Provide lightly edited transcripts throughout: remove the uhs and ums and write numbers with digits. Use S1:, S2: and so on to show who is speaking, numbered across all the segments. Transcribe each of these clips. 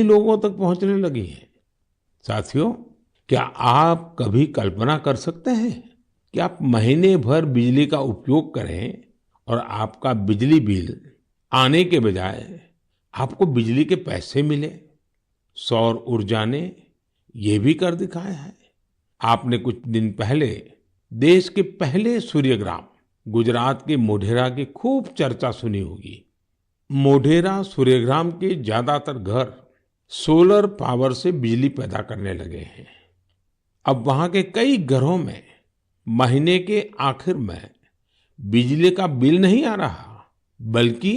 S1: लोगों तक पहुंचने लगी है। साथियों, क्या आप कभी कल्पना कर सकते हैं कि आप महीने भर बिजली का उपयोग करें और आपका बिजली बिल आने के बजाय आपको बिजली के पैसे मिले? सौर ऊर्जा ने ये भी कर दिखाया है। आपने कुछ दिन पहले देश के पहले सूर्य ग्राम गुजरात के मोढेरा की खूब चर्चा सुनी होगी। मोढेरा सूर्यग्राम के ज्यादातर घर सोलर पावर से बिजली पैदा करने लगे हैं। अब वहां के कई घरों में महीने के आखिर में बिजली का बिल नहीं आ रहा, बल्कि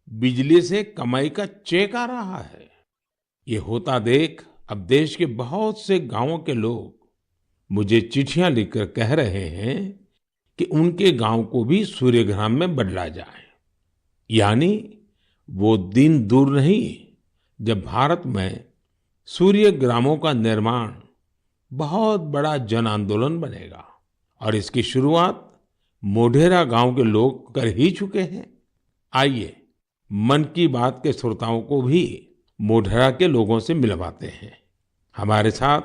S1: बिजली से कमाई का चेक आ रहा है। ये होता देख अब देश के बहुत से गांवों के लोग मुझे चिट्ठियां लिखकर कह रहे हैं कि उनके गांव को भी सूर्यग्राम में बदला जाए। यानी वो दिन दूर नहीं जब भारत में सूर्य ग्रामों का निर्माण बहुत बड़ा जन आंदोलन बनेगा। और इसकी शुरुआत मोढेरा गांव के लोग कर ही चुके हैं। आइए मन की बात के श्रोताओं को भी मोढेरा के लोगों से मिलवाते हैं। हमारे साथ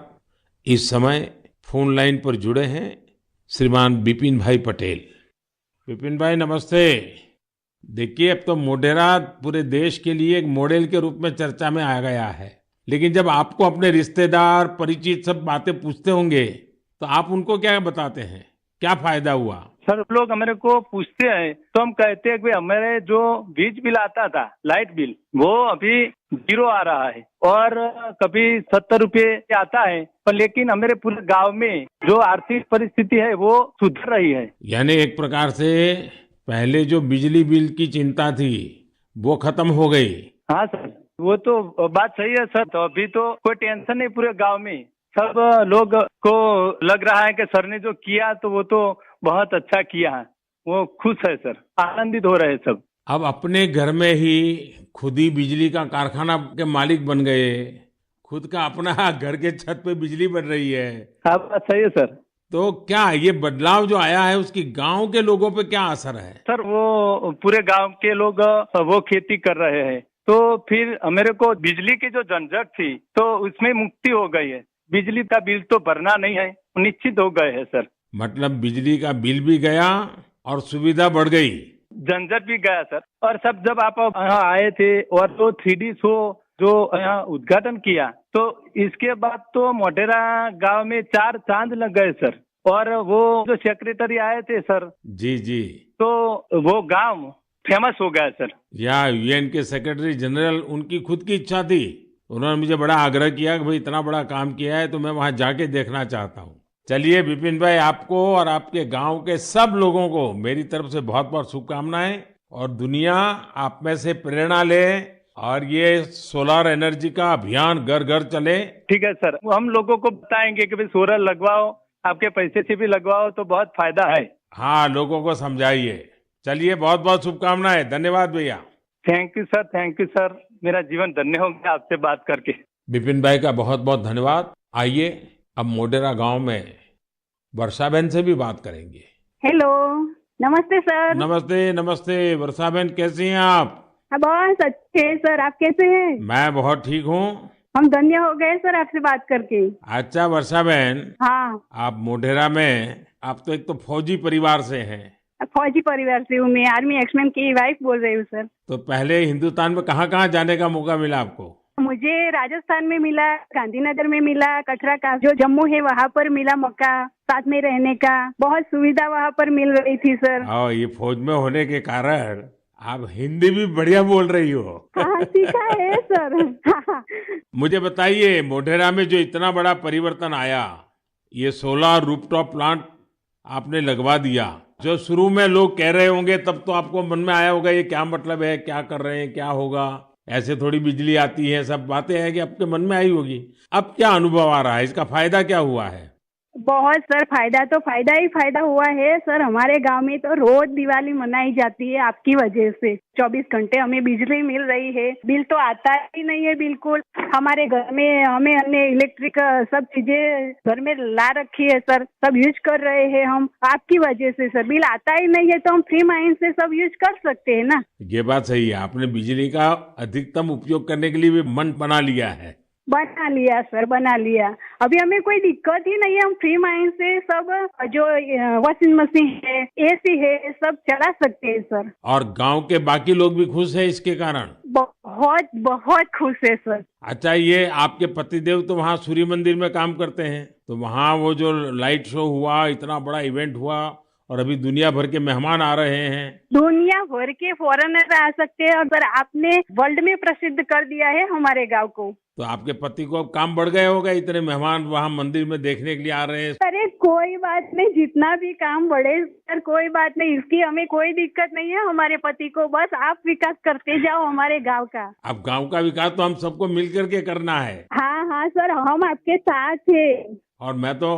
S1: इस समय फोन लाइन पर जुड़े हैं श्रीमान बिपिन भाई पटेल। बिपिन भाई नमस्ते। देखिए, अब तो मोढेरा पूरे देश के लिए एक मॉडल के रूप में चर्चा में आ गया है। लेकिन जब आपको अपने रिश्तेदार परिचित सब बातें पूछते होंगे तो आप उनको क्या बताते हैं? क्या फायदा हुआ?
S2: सर, लोग हमारे को पूछते हैं तो हम कहते हैं कि हमारे जो बिजली बिल आता था, लाइट बिल, वो अभी 0 आ रहा है और कभी 70 रुपए आता है। पर लेकिन हमारे पूरे गांव में जो आर्थिक परिस्थिति है वो सुधर रही है।
S1: यानी एक प्रकार से पहले जो बिजली बिल की चिंता थी वो खत्म हो गई।
S2: हाँ सर, वो तो बात सही है सर। तो अभी तो कोई टेंशन नहीं पूरे गांव में। सब लोग को लग रहा है कि सर ने जो किया तो वो तो बहुत अच्छा किया है। वो खुश है सर, आनंदित हो रहे हैं सब।
S1: अब अपने घर में ही खुद ही बिजली का कारखाना के मालिक बन गए। खुद का अपना घर के छत पे बिजली बन रही है।
S2: हाँ, बात सही है सर।
S1: तो क्या ये बदलाव जो आया है उसकी गांव के लोगों पे क्या असर है?
S2: सर, वो पूरे गांव के लोग वो खेती कर रहे हैं तो फिर मेरे को बिजली की जो झंझट थी तो उसमें मुक्ति हो गई है। बिजली का बिल तो भरना नहीं है, निश्चित हो गए है सर।
S1: मतलब बिजली का बिल भी गया और सुविधा बढ़ गई,
S2: झंझट भी गया सर। और सब जब आप यहाँ आए थे और तो 3D शो जो यहाँ उद्घाटन किया तो इसके बाद तो मोढेरा गांव में 4 चांद लग गए सर। और वो जो सेक्रेटरी आए थे सर,
S1: जी जी,
S2: तो वो गांव फेमस हो गया सर।
S1: या यूएन के सेक्रेटरी जनरल, उनकी खुद की इच्छा थी। उन्होंने मुझे बड़ा आग्रह किया कि भाई इतना बड़ा काम किया है तो मैं वहां जाके देखना चाहता हूँ। चलिए बिपिन भाई, आपको और आपके गांव के सब लोगों को मेरी तरफ से बहुत बहुत शुभकामनाएं। और दुनिया आप में से प्रेरणा ले और ये सोलर एनर्जी का अभियान घर घर चले।
S2: ठीक है सर, वो हम लोगों को बताएंगे कि भाई सोलर लगवाओ, आपके पैसे से भी लगवाओ तो बहुत फायदा है।
S1: हाँ, लोगों को समझाइए। चलिए, बहुत बहुत शुभकामनाएं। धन्यवाद भैया।
S2: Thank you sir, thank you sir. मेरा जीवन धन्य हो गया आपसे बात करके।
S1: बिपिन भाई का बहुत बहुत धन्यवाद। आइए अब मोढेरा गांव में वर्षा बहन से भी बात करेंगे।
S3: हेलो, नमस्ते सर।
S1: नमस्ते नमस्ते। वर्षा बहन, कैसी हैं आप?
S3: हाँ, बहुत अच्छे हैं सर। आप कैसे हैं?
S1: मैं बहुत ठीक हूँ।
S3: हम धन्य हो गए सर आपसे बात करके।
S1: अच्छा वर्षा बहन,
S3: हाँ,
S1: आप मोढेरा में, आप तो एक तो फौजी परिवार से हैं।
S3: फौजी परिवार से हूँ मैं। आर्मी एक्समैन की वाइफ बोल रही हूँ सर।
S1: तो पहले हिंदुस्तान में कहाँ कहाँ जाने का मौका मिला आपको?
S3: मुझे राजस्थान में मिला, गांधीनगर में मिला, कटरा का जो जम्मू है वहाँ पर मिला मौका साथ में रहने का। बहुत सुविधा वहाँ पर मिल रही थी सर।
S1: हाँ, ये फौज में होने के कारण आप हिंदी भी बढ़िया बोल रही हो।
S3: हाँ, सीखा है सर। हाँ।
S1: मुझे बताइए, मोढेरा में जो इतना बड़ा परिवर्तन आया, ये सोलर रूफटॉप प्लांट आपने लगवा दिया। जो शुरू में लोग कह रहे होंगे तब तो आपको मन में आया होगा ये क्या मतलब है, क्या कर रहे हैं, क्या होगा, ऐसे थोड़ी बिजली आती है, सब बातें हैं कि आपके मन में आई होगी। अब क्या अनुभव आ रहा है, इसका फायदा क्या हुआ है?
S3: बहुत सर, फायदा ही फायदा हुआ है सर। हमारे गांव में तो रोज दिवाली मनाई जाती है आपकी वजह से। 24 घंटे हमें बिजली मिल रही है, बिल तो आता ही नहीं है बिल्कुल। हमारे घर में हमें अन्य इलेक्ट्रिक सब चीजें घर में ला रखी है सर, सब यूज कर रहे हैं हम आपकी वजह से सर। बिल आता ही नहीं है तो हम फ्री माइंड से सब यूज कर सकते हैं ना।
S1: ये बात सही है, आपने बिजली का अधिकतम उपयोग करने के लिए भी मन बना लिया है।
S3: बना लिया सर, बना लिया। अभी हमें कोई दिक्कत ही नहीं है, हम फ्री माइंड से सब जो वॉशिंग मशीन है, एसी है, सब चला सकते हैं सर।
S1: और गांव के बाकी लोग भी खुश है इसके कारण?
S3: बहुत बहुत खुश है सर।
S1: अच्छा, ये आपके पतिदेव तो वहाँ सूर्य मंदिर में काम करते हैं, तो वहाँ वो जो लाइट शो हुआ, इतना बड़ा इवेंट हुआ और अभी दुनिया भर के मेहमान आ रहे हैं।
S3: दुनिया भर के फॉरेनर आ सकते हैं और सर आपने वर्ल्ड में प्रसिद्ध कर दिया है हमारे गांव को।
S1: तो आपके पति को अब काम बढ़ गए होगा, इतने मेहमान वहाँ मंदिर में देखने के लिए आ रहे हैं।
S3: अरे कोई बात नहीं, जितना भी काम बढ़े सर, कोई बात नहीं, इसकी हमें कोई दिक्कत नहीं है हमारे पति को। बस आप विकास करते जाओ हमारे गांव का।
S1: अब गांव का विकास तो हम सबको मिल करके करना है।
S3: हाँ हाँ सर, हम आपके साथ हैं। और
S1: मैं तो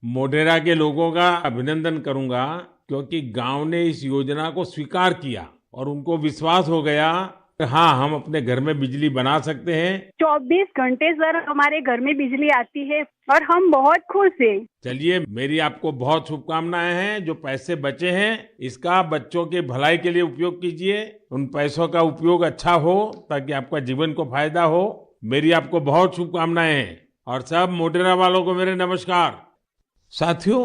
S1: मोढेरा के लोगों का अभिनंदन करूंगा, क्योंकि गांव ने इस योजना को स्वीकार किया और उनको विश्वास हो गया कि हाँ, हम अपने घर में बिजली बना सकते हैं।
S3: 24 घंटे सर हमारे घर में बिजली आती है और हम बहुत खुश हैं।
S1: चलिए, मेरी आपको बहुत शुभकामनाएं हैं। जो पैसे बचे हैं इसका बच्चों के भलाई के लिए उपयोग कीजिए। उन पैसों का उपयोग अच्छा हो ताकि आपका जीवन को फायदा हो। मेरी आपको बहुत शुभकामनाएं हैं और सब मोढेरा वालों को मेरे नमस्कार। साथियों,